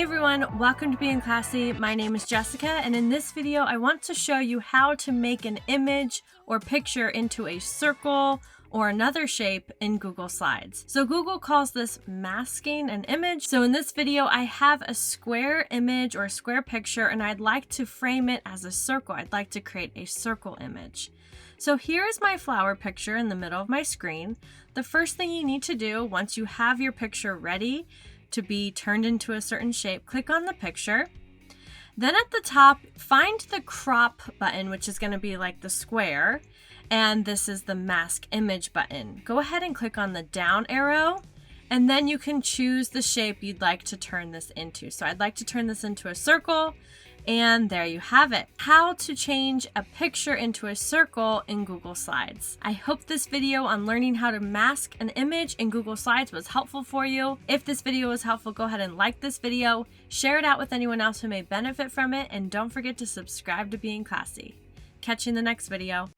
Hey everyone, welcome to Being Classy. My name is Jessica, and in this video I want to show you how to make an image or picture into a circle or another shape in Google Slides. So Google calls this masking an image. So in this video I have a square image or a square picture and I'd like to frame it as a circle. I'd like to create a circle image. So here's my flower picture in the middle of my screen. The first thing you need to do once you have your picture ready to be turned into a certain shape, click on the picture. Then at the top, find the crop button, which is going to be like the square, and this is the mask image button. Go ahead and click on the down arrow, and then you can choose the shape you'd like to turn this into. So I'd like to turn this into a circle, and there you have it. How to change a picture into a circle in Google Slides. I hope this video on learning how to mask an image in Google Slides was helpful for you. If this video was helpful, go ahead and like this video, share it out with anyone else who may benefit from it, and don't forget to subscribe to Being Classy. Catch you in the next video.